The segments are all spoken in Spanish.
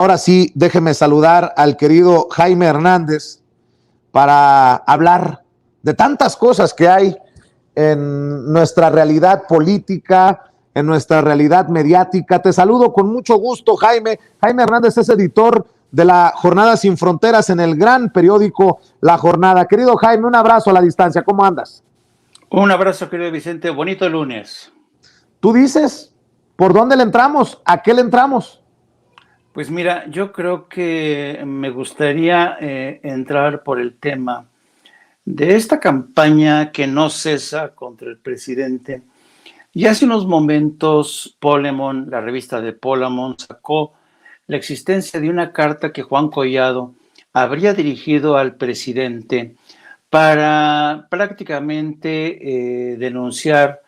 Ahora sí, déjeme saludar al querido Jaime Hernández para hablar de tantas cosas que hay en nuestra realidad política, en nuestra realidad mediática. Te saludo con mucho gusto, Jaime. Jaime Hernández es editor de la Jornada Sin Fronteras en el gran periódico La Jornada. Querido Jaime, un abrazo a la distancia. ¿Cómo andas? Un abrazo, querido Vicente. Bonito lunes. Tú dices, ¿por dónde le entramos? ¿A qué le entramos? Pues mira, yo creo que me gustaría entrar por el tema de esta campaña que no cesa contra el presidente. Y hace unos momentos Polemon, la revista de Polemon, sacó la existencia de una carta que Juan Collado habría dirigido al presidente para prácticamente denunciar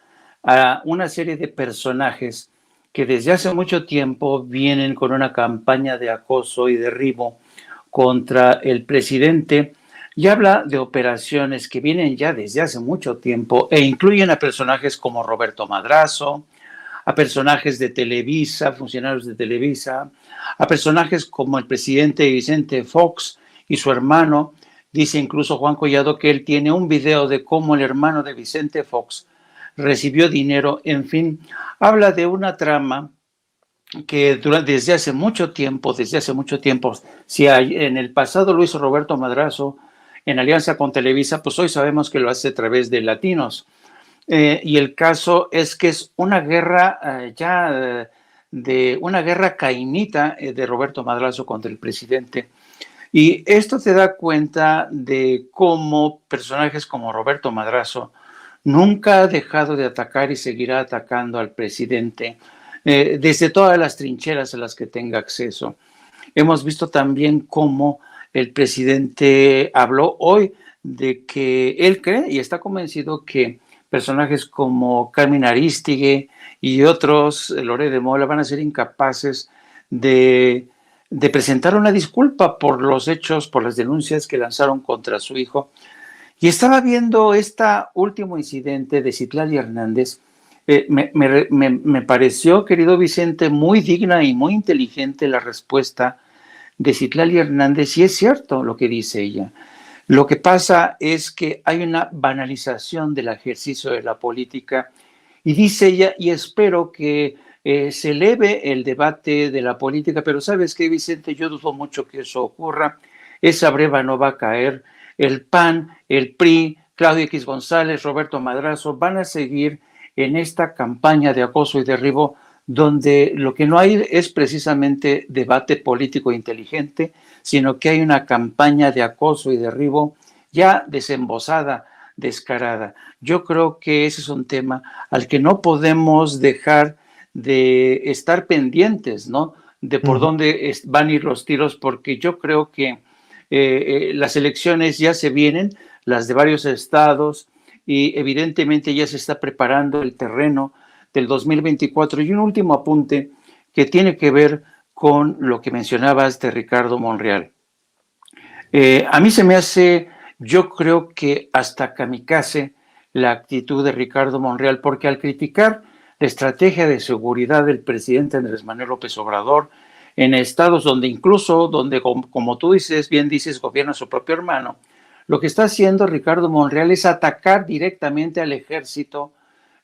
a una serie de personajes que desde hace mucho tiempo vienen con una campaña de acoso y derribo contra el presidente, y habla de operaciones que vienen ya desde hace mucho tiempo e incluyen a personajes como Roberto Madrazo, a personajes de Televisa, funcionarios de Televisa, a personajes como el presidente Vicente Fox y su hermano. Dice incluso Juan Collado que él tiene un video de cómo el hermano de Vicente Fox recibió dinero. En fin, habla de una trama que desde hace mucho tiempo, si en el pasado lo hizo Roberto Madrazo en alianza con Televisa, pues hoy sabemos que lo hace a través de Latinos. Y el caso es que es una guerra una guerra cainita de Roberto Madrazo contra el presidente. Y esto te da cuenta de cómo personajes como Roberto Madrazo nunca ha dejado de atacar y seguirá atacando al presidente desde todas las trincheras a las que tenga acceso. Hemos visto también cómo el presidente habló hoy de que él cree y está convencido que personajes como Carmen Arístige y otros, Loré de Mola, van a ser incapaces de presentar una disculpa por los hechos, por las denuncias que lanzaron contra su hijo. Y estaba viendo este último incidente de Citlali Hernández. Me pareció, querido Vicente, muy digna y muy inteligente la respuesta de Citlali Hernández, y es cierto lo que dice ella. Lo que pasa es que hay una banalización del ejercicio de la política, y dice ella, y espero que se eleve el debate de la política, pero ¿sabes qué, Vicente? Yo dudo mucho que eso ocurra. Esa breva no va a caer. El PAN, el PRI, Claudio X González, Roberto Madrazo van a seguir en esta campaña de acoso y derribo, donde lo que no hay es precisamente debate político inteligente, sino que hay una campaña de acoso y derribo ya desembosada, descarada. Yo creo que ese es un tema al que no podemos dejar de estar pendientes, ¿no? De por dónde van a ir los tiros, porque yo creo que las elecciones ya se vienen, las de varios estados, y evidentemente ya se está preparando el terreno del 2024. Y un último apunte que tiene que ver con lo que mencionabas de Ricardo Monreal. A mí se me hace, yo creo que hasta kamikaze la actitud de Ricardo Monreal, porque al criticar la estrategia de seguridad del presidente Andrés Manuel López Obrador en estados donde como tú dices, bien dices, gobierna su propio hermano, lo que está haciendo Ricardo Monreal es atacar directamente al ejército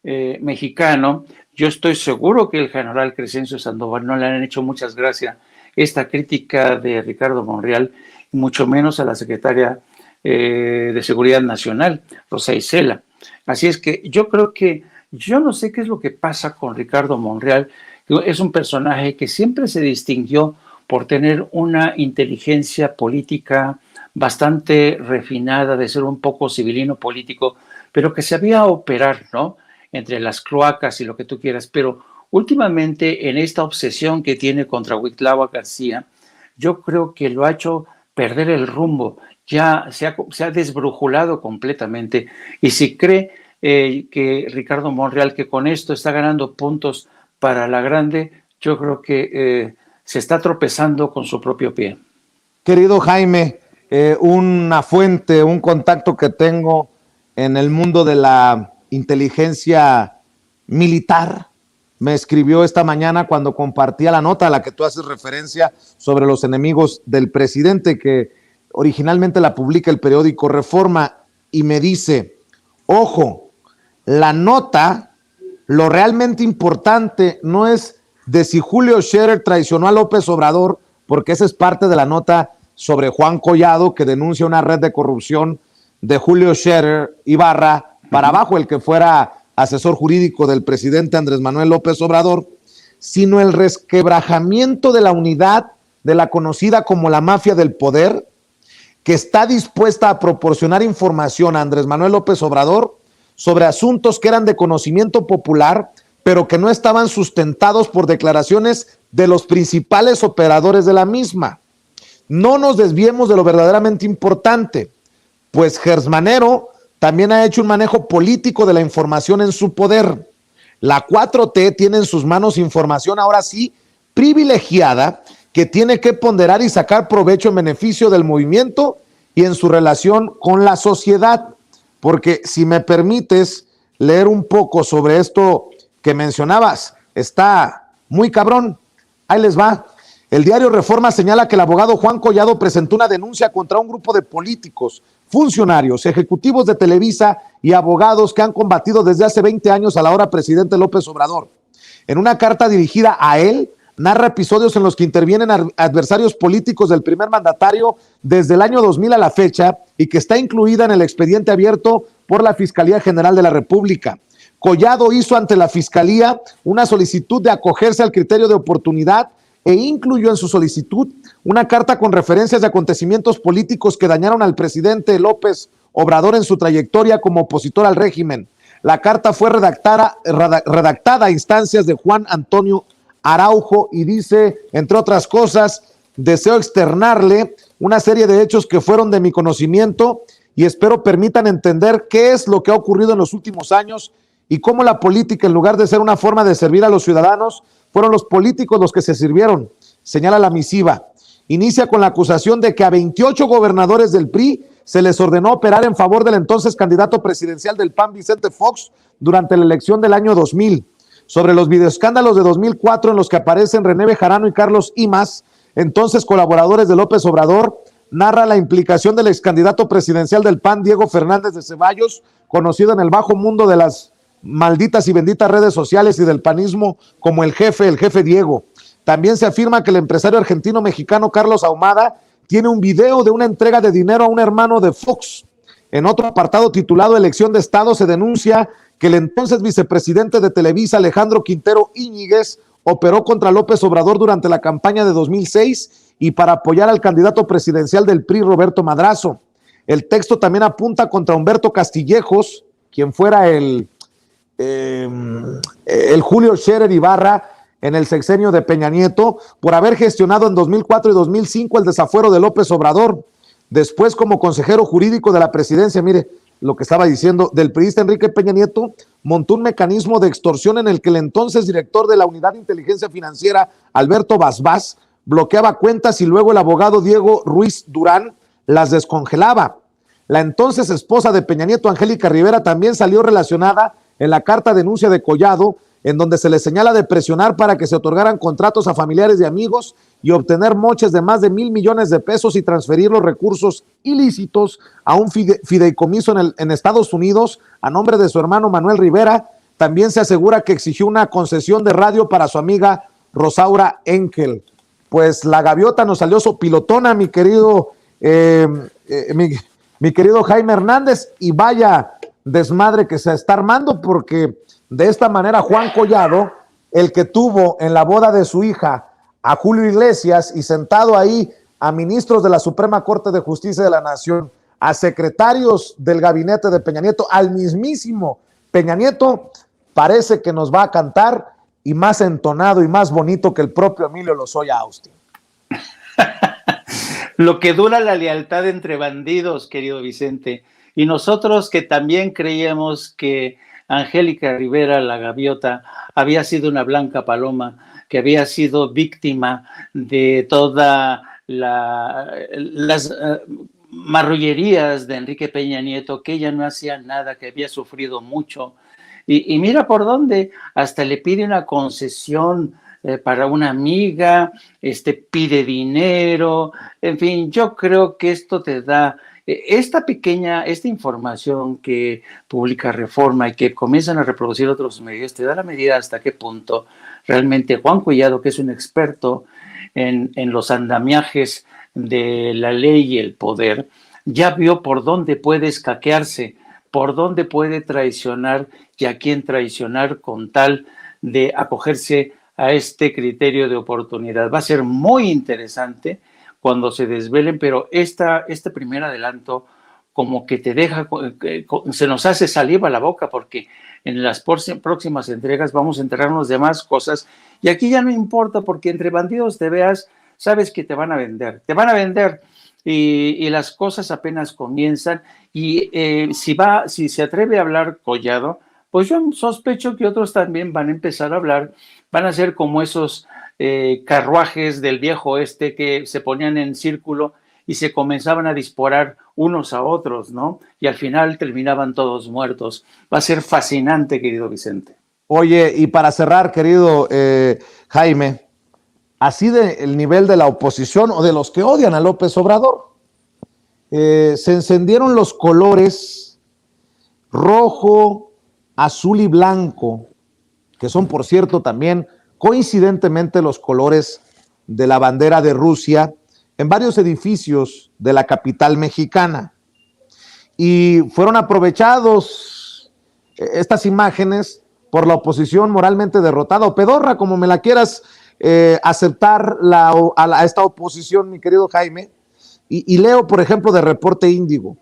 mexicano. Yo estoy seguro que el general Crescencio Sandoval no le han hecho muchas gracias esta crítica de Ricardo Monreal, y mucho menos a la secretaria de Seguridad Nacional, Rosa Isela. Así es que yo creo que, yo no sé qué es lo que pasa con Ricardo Monreal. Es un personaje que siempre se distinguió por tener una inteligencia política bastante refinada, de ser un poco civilino político, pero que sabía operar, ¿no?, entre las cloacas y lo que tú quieras. Pero últimamente, en esta obsesión que tiene contra Cuitlahua García, yo creo que lo ha hecho perder el rumbo. Ya se ha desbrujulado completamente. Y si cree que Ricardo Monreal, que con esto está ganando puntos para la grande, yo creo que se está tropezando con su propio pie. Querido Jaime, una fuente, un contacto que tengo en el mundo de la inteligencia militar me escribió esta mañana cuando compartía la nota a la que tú haces referencia sobre los enemigos del presidente, que originalmente la publica el periódico Reforma, y me dice, ojo, la nota, lo realmente importante no es de si Julio Scherer traicionó a López Obrador, porque esa es parte de la nota sobre Juan Collado, que denuncia una red de corrupción de Julio Scherer Ibarra para abajo, el que fuera asesor jurídico del presidente Andrés Manuel López Obrador, sino el resquebrajamiento de la unidad de la conocida como la mafia del poder, que está dispuesta a proporcionar información a Andrés Manuel López Obrador sobre asuntos que eran de conocimiento popular, pero que no estaban sustentados por declaraciones de los principales operadores de la misma. No nos desviemos de lo verdaderamente importante, pues Gersmanero también ha hecho un manejo político de la información en su poder. La 4T tiene en sus manos información, ahora sí, privilegiada, que tiene que ponderar y sacar provecho en beneficio del movimiento y en su relación con la sociedad. Porque si me permites leer un poco sobre esto que mencionabas, está muy cabrón. Ahí les va. El diario Reforma señala que el abogado Juan Collado presentó una denuncia contra un grupo de políticos, funcionarios, ejecutivos de Televisa y abogados que han combatido desde hace 20 años al ahora presidente López Obrador. En una carta dirigida a él, narra episodios en los que intervienen adversarios políticos del primer mandatario desde el año 2000 a la fecha y que está incluida en el expediente abierto por la Fiscalía General de la República. Collado hizo ante la Fiscalía una solicitud de acogerse al criterio de oportunidad e incluyó en su solicitud una carta con referencias de acontecimientos políticos que dañaron al presidente López Obrador en su trayectoria como opositor al régimen. La carta fue redactada a instancias de Juan Antonio Araujo y dice, entre otras cosas, deseo externarle una serie de hechos que fueron de mi conocimiento y espero permitan entender qué es lo que ha ocurrido en los últimos años y cómo la política, en lugar de ser una forma de servir a los ciudadanos, fueron los políticos los que se sirvieron, señala la misiva. Inicia con la acusación de que a 28 gobernadores del PRI se les ordenó operar en favor del entonces candidato presidencial del PAN, Vicente Fox, durante la elección del año 2000. Sobre los videoescándalos de 2004 en los que aparecen René Bejarano y Carlos Imas, entonces colaboradores de López Obrador, narra la implicación del ex candidato presidencial del PAN, Diego Fernández de Ceballos, conocido en el bajo mundo de las malditas y benditas redes sociales y del panismo como el jefe Diego. También se afirma que el empresario argentino-mexicano Carlos Ahumada tiene un video de una entrega de dinero a un hermano de Fox. En otro apartado titulado Elección de Estado se denuncia que el entonces vicepresidente de Televisa, Alejandro Quintero Íñiguez, operó contra López Obrador durante la campaña de 2006 y para apoyar al candidato presidencial del PRI, Roberto Madrazo. El texto también apunta contra Humberto Castillejos, quien fuera el Julio Scherer Ibarra en el sexenio de Peña Nieto, por haber gestionado en 2004 y 2005 el desafuero de López Obrador. Después, como consejero jurídico de la presidencia, mire lo que estaba diciendo, del priista Enrique Peña Nieto, montó un mecanismo de extorsión en el que el entonces director de la Unidad de Inteligencia Financiera, Alberto Basbás, bloqueaba cuentas y luego el abogado Diego Ruiz Durán las descongelaba. La entonces esposa de Peña Nieto, Angélica Rivera, también salió relacionada en la carta denuncia de Collado, en donde se le señala de presionar para que se otorgaran contratos a familiares y amigos y obtener moches de más de 1,000 millones de pesos y transferir los recursos ilícitos a un fideicomiso en Estados Unidos a nombre de su hermano Manuel Rivera. También se asegura que exigió una concesión de radio para su amiga Rosaura Enkel. Pues la gaviota nos salió sopilotona, mi querido Jaime Hernández, y vaya desmadre que se está armando, porque de esta manera Juan Collado, el que tuvo en la boda de su hija a Julio Iglesias y sentado ahí a ministros de la Suprema Corte de Justicia de la Nación, a secretarios del gabinete de Peña Nieto, al mismísimo Peña Nieto, parece que nos va a cantar, y más entonado y más bonito que el propio Emilio Lozoya Austin. Lo que dura la lealtad entre bandidos, querido Vicente, y nosotros que también creíamos que Angélica Rivera, la gaviota, había sido una blanca paloma, que había sido víctima de todas las marrullerías de Enrique Peña Nieto, que ella no hacía nada, que había sufrido mucho. Y mira por dónde, hasta le pide una concesión para una amiga, pide dinero, en fin, yo creo que esto te da esta información que publica Reforma y que comienzan a reproducir otros medios, te da la medida hasta qué punto realmente Juan Collado, que es un experto en los andamiajes de la ley y el poder, ya vio por dónde puede escaquearse, por dónde puede traicionar y a quién traicionar con tal de acogerse a este criterio de oportunidad. Va a ser muy interesante cuando se desvelen, pero este primer adelanto como que te deja, se nos hace saliva a la boca, porque en las próximas entregas vamos a enterarnos de más cosas, y aquí ya no importa, porque entre bandidos te veas, sabes que te van a vender, y las cosas apenas comienzan, y si se atreve a hablar Collado, pues yo sospecho que otros también van a empezar a hablar, van a ser como esos carruajes del viejo oeste que se ponían en círculo y se comenzaban a disparar unos a otros, ¿no? Y al final terminaban todos muertos. Va a ser fascinante, querido Vicente. Oye, y para cerrar, querido Jaime, así el nivel de la oposición o de los que odian a López Obrador, se encendieron los colores rojo, azul y blanco, que son, por cierto, también coincidentemente los colores de la bandera de Rusia en varios edificios de la capital mexicana. Y fueron aprovechados estas imágenes por la oposición moralmente derrotada o pedorra, como me la quieras aceptar a esta oposición, mi querido Jaime. Y leo, por ejemplo, de Reporte Índigo.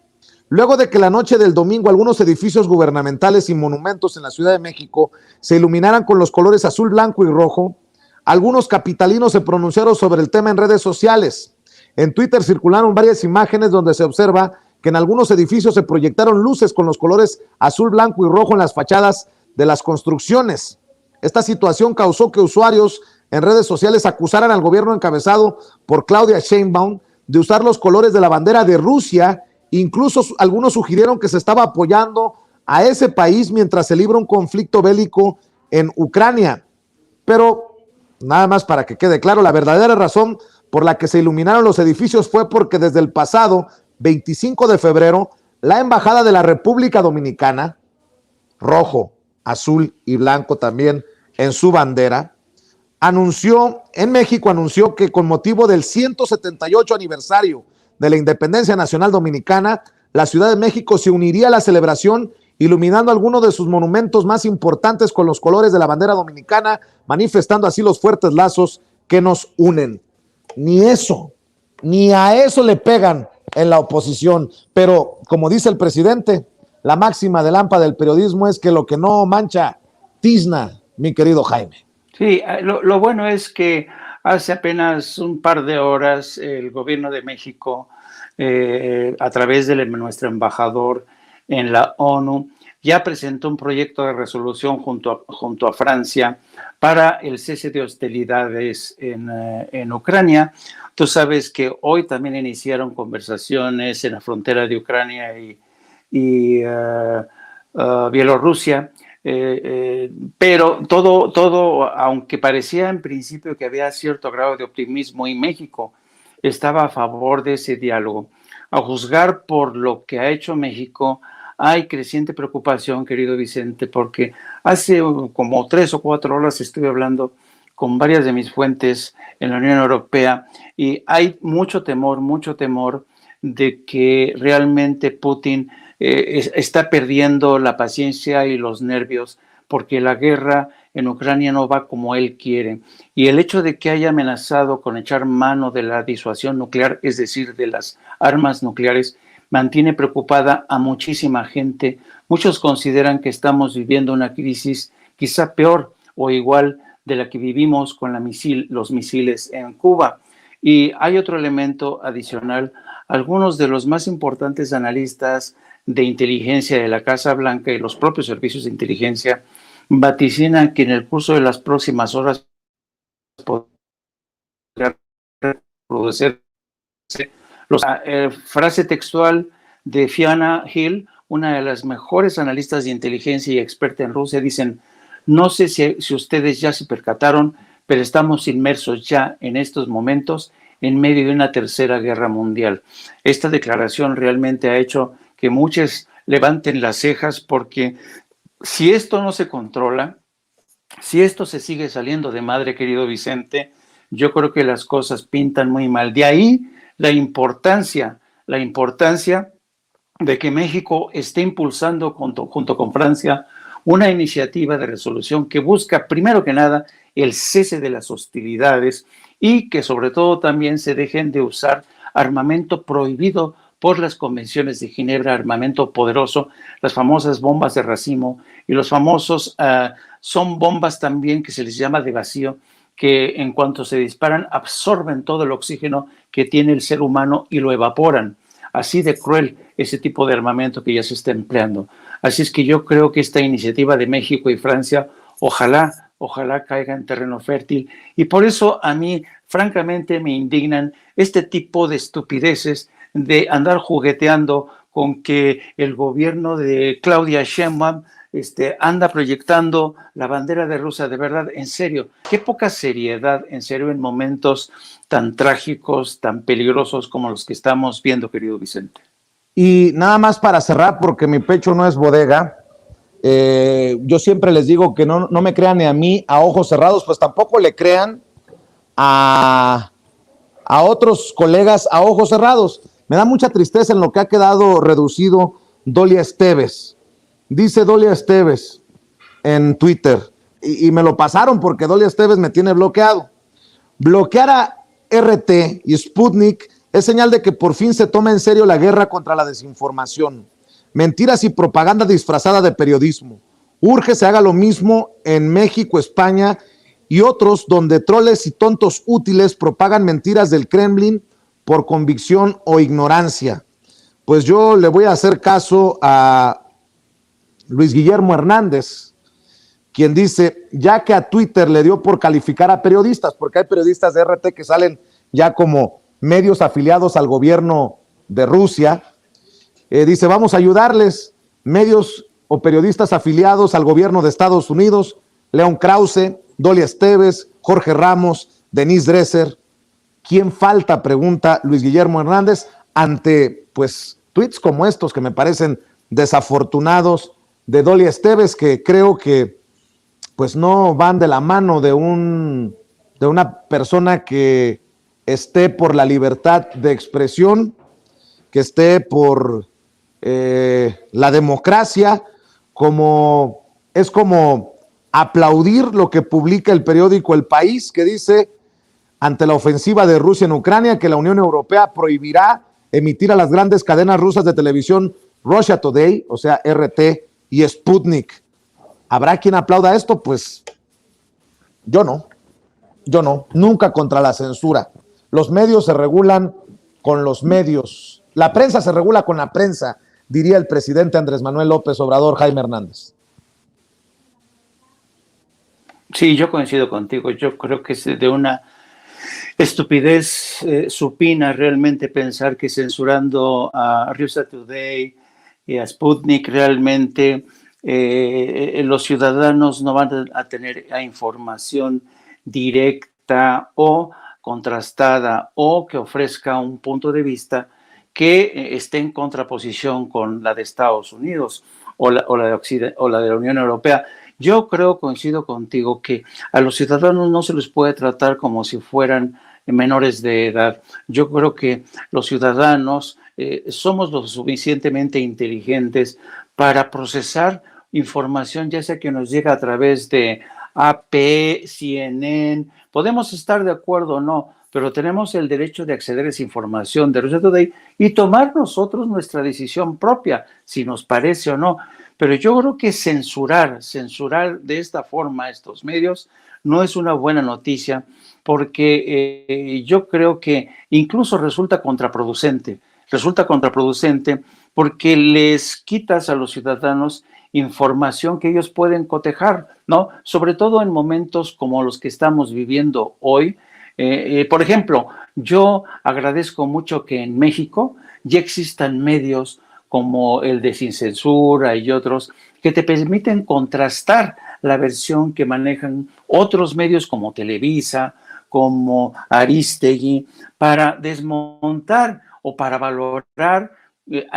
Luego de que la noche del domingo algunos edificios gubernamentales y monumentos en la Ciudad de México se iluminaran con los colores azul, blanco y rojo, algunos capitalinos se pronunciaron sobre el tema en redes sociales. En Twitter circularon varias imágenes donde se observa que en algunos edificios se proyectaron luces con los colores azul, blanco y rojo en las fachadas de las construcciones. Esta situación causó que usuarios en redes sociales acusaran al gobierno encabezado por Claudia Sheinbaum de usar los colores de la bandera de Rusia. Incluso algunos sugirieron que se estaba apoyando a ese país mientras se libra un conflicto bélico en Ucrania. Pero nada más para que quede claro, la verdadera razón por la que se iluminaron los edificios fue porque desde el pasado 25 de febrero, la Embajada de la República Dominicana, rojo, azul y blanco también en su bandera, anunció que con motivo del 178 aniversario de la Independencia Nacional Dominicana, la Ciudad de México se uniría a la celebración iluminando algunos de sus monumentos más importantes con los colores de la bandera dominicana, manifestando así los fuertes lazos que nos unen. Ni eso, ni a eso le pegan en la oposición, pero como dice el presidente, la máxima de lámpara del periodismo es que lo que no mancha, tizna, mi querido Jaime. Sí, lo bueno es que hace apenas un par de horas el gobierno de México, a través de nuestro embajador en la ONU, ya presentó un proyecto de resolución junto a Francia para el cese de hostilidades en Ucrania. Tú sabes que hoy también iniciaron conversaciones en la frontera de Ucrania y Bielorrusia. Pero todo, aunque parecía en principio que había cierto grado de optimismo y México estaba a favor de ese diálogo, a juzgar por lo que ha hecho México, hay creciente preocupación, querido Vicente, porque hace como 3 o 4 horas estuve hablando con varias de mis fuentes en la Unión Europea y hay mucho temor de que realmente Putin está perdiendo la paciencia y los nervios porque la guerra en Ucrania no va como él quiere. Y el hecho de que haya amenazado con echar mano de la disuasión nuclear, es decir, de las armas nucleares, mantiene preocupada a muchísima gente. Muchos consideran que estamos viviendo una crisis quizá peor o igual de la que vivimos con los misiles en Cuba. Y hay otro elemento adicional. Algunos de los más importantes analistas de inteligencia de la Casa Blanca y los propios servicios de inteligencia vaticinan que en el curso de las próximas horas podrá producirse frase textual de Fiona Hill, una de las mejores analistas de inteligencia y experta en Rusia, dicen, no sé si ustedes ya se percataron, pero estamos inmersos ya en estos momentos en medio de una tercera guerra mundial. Esta declaración realmente ha hecho que muchos levanten las cejas porque si esto no se controla, si esto se sigue saliendo de madre, querido Vicente, yo creo que las cosas pintan muy mal. De ahí la importancia de que México esté impulsando junto con Francia una iniciativa de resolución que busca, primero que nada, el cese de las hostilidades y que sobre todo también se dejen de usar armamento prohibido por las convenciones de Ginebra, armamento poderoso, las famosas bombas de racimo y los famosos, son bombas también que se les llama de vacío, que en cuanto se disparan absorben todo el oxígeno que tiene el ser humano y lo evaporan. Así de cruel ese tipo de armamento que ya se está empleando. Así es que yo creo que esta iniciativa de México y Francia, ojalá caiga en terreno fértil. Y por eso a mí, francamente, me indignan este tipo de estupideces de andar jugueteando con que el gobierno de Claudia Sheinbaum anda proyectando la bandera de Rusia. De verdad, en serio, qué poca seriedad, en serio, en momentos tan trágicos, tan peligrosos como los que estamos viendo, querido Vicente. Y nada más para cerrar, porque mi pecho no es bodega, yo siempre les digo que no me crean ni a mí a ojos cerrados, pues tampoco le crean a otros colegas a ojos cerrados. Me da mucha tristeza en lo que ha quedado reducido Dolia Esteves. Dice Dolia Esteves en Twitter, y me lo pasaron porque Dolia Esteves me tiene bloqueado. Bloquear a RT y Sputnik es señal de que por fin se toma en serio la guerra contra la desinformación, mentiras y propaganda disfrazada de periodismo. Urge se haga lo mismo en México, España y otros donde troles y tontos útiles propagan mentiras del Kremlin por convicción o ignorancia. Pues yo le voy a hacer caso a Luis Guillermo Hernández, quien dice, ya que a Twitter le dio por calificar a periodistas, porque hay periodistas de RT que salen ya como medios afiliados al gobierno de Rusia, dice, vamos a ayudarles, medios o periodistas afiliados al gobierno de Estados Unidos, León Krause, Dolia Esteves, Jorge Ramos, Denise Dresser. ¿Quién falta? Pregunta Luis Guillermo Hernández, ante pues tweets como estos que me parecen desafortunados de Dolia Esteves, que creo que pues no van de la mano de una persona que esté por la libertad de expresión, que esté por la democracia, es como aplaudir lo que publica el periódico El País, que dice, ante la ofensiva de Rusia en Ucrania, que la Unión Europea prohibirá emitir a las grandes cadenas rusas de televisión Russia Today, o sea, RT y Sputnik. ¿Habrá quien aplauda esto? Pues yo no, nunca contra la censura. Los medios se regulan con los medios, la prensa se regula con la prensa, diría el presidente Andrés Manuel López Obrador. Jaime Hernández. Sí, yo coincido contigo, yo creo que es de una estupidez supina realmente pensar que censurando a Russia Today y a Sputnik realmente los ciudadanos no van a tener información directa o contrastada o que ofrezca un punto de vista que esté en contraposición con la de Estados Unidos o la de la Unión Europea. Yo creo, coincido contigo, que a los ciudadanos no se les puede tratar como si fueran menores de edad. Yo creo que los ciudadanos somos lo suficientemente inteligentes para procesar información, ya sea que nos llega a través de AP, CNN, podemos estar de acuerdo o no, pero tenemos el derecho de acceder a esa información de Russia Today y tomar nosotros nuestra decisión propia, si nos parece o no. Pero yo creo que censurar de esta forma estos medios no es una buena noticia, porque yo creo que incluso resulta contraproducente porque les quitas a los ciudadanos información que ellos pueden cotejar, ¿no? Sobre todo en momentos como los que estamos viviendo hoy. Por ejemplo, yo agradezco mucho que en México ya existan medios como el de Sin Censura y otros, que te permiten contrastar la versión que manejan otros medios como Televisa, como Aristegui, para desmontar o para valorar,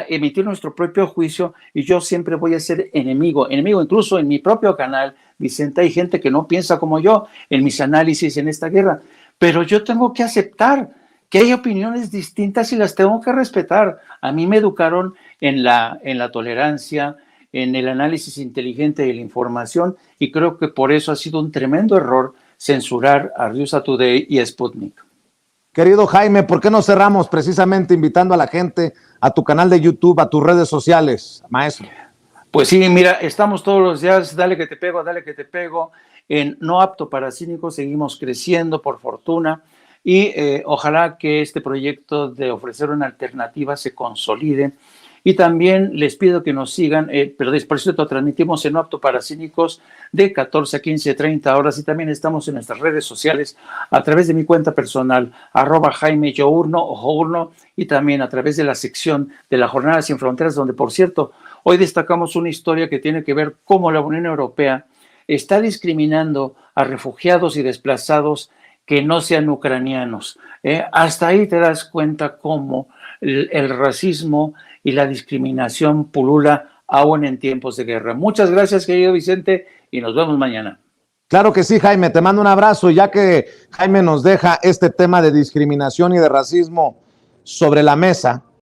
emitir nuestro propio juicio. Y yo siempre voy a ser enemigo incluso en mi propio canal, Vicente, hay gente que no piensa como yo en mis análisis en esta guerra, pero yo tengo que aceptar que hay opiniones distintas y las tengo que respetar. A mí me educaron en la tolerancia, en el análisis inteligente de la información, y creo que por eso ha sido un tremendo error censurar a Russia Today y a Sputnik. Querido Jaime, ¿por qué no cerramos precisamente invitando a la gente a tu canal de YouTube, a tus redes sociales, maestro? Pues sí, mira, estamos todos los días, dale que te pego, dale que te pego. En No Apto para Cínicos seguimos creciendo, por fortuna, y ojalá que este proyecto de ofrecer una alternativa se consolide. Y también les pido que nos sigan, pero por cierto, transmitimos en No Apto para Cínicos de 14 a 15, 30 horas, y también estamos en nuestras redes sociales a través de mi cuenta personal, @Jaime Yourno o Journo, y también a través de la sección de la Jornada Sin Fronteras, donde, por cierto, hoy destacamos una historia que tiene que ver cómo la Unión Europea está discriminando a refugiados y desplazados que no sean ucranianos. Hasta ahí te das cuenta cómo el racismo y la discriminación pulula aún en tiempos de guerra. Muchas gracias, querido Vicente, y nos vemos mañana. Claro que sí, Jaime, te mando un abrazo, ya que Jaime nos deja este tema de discriminación y de racismo sobre la mesa.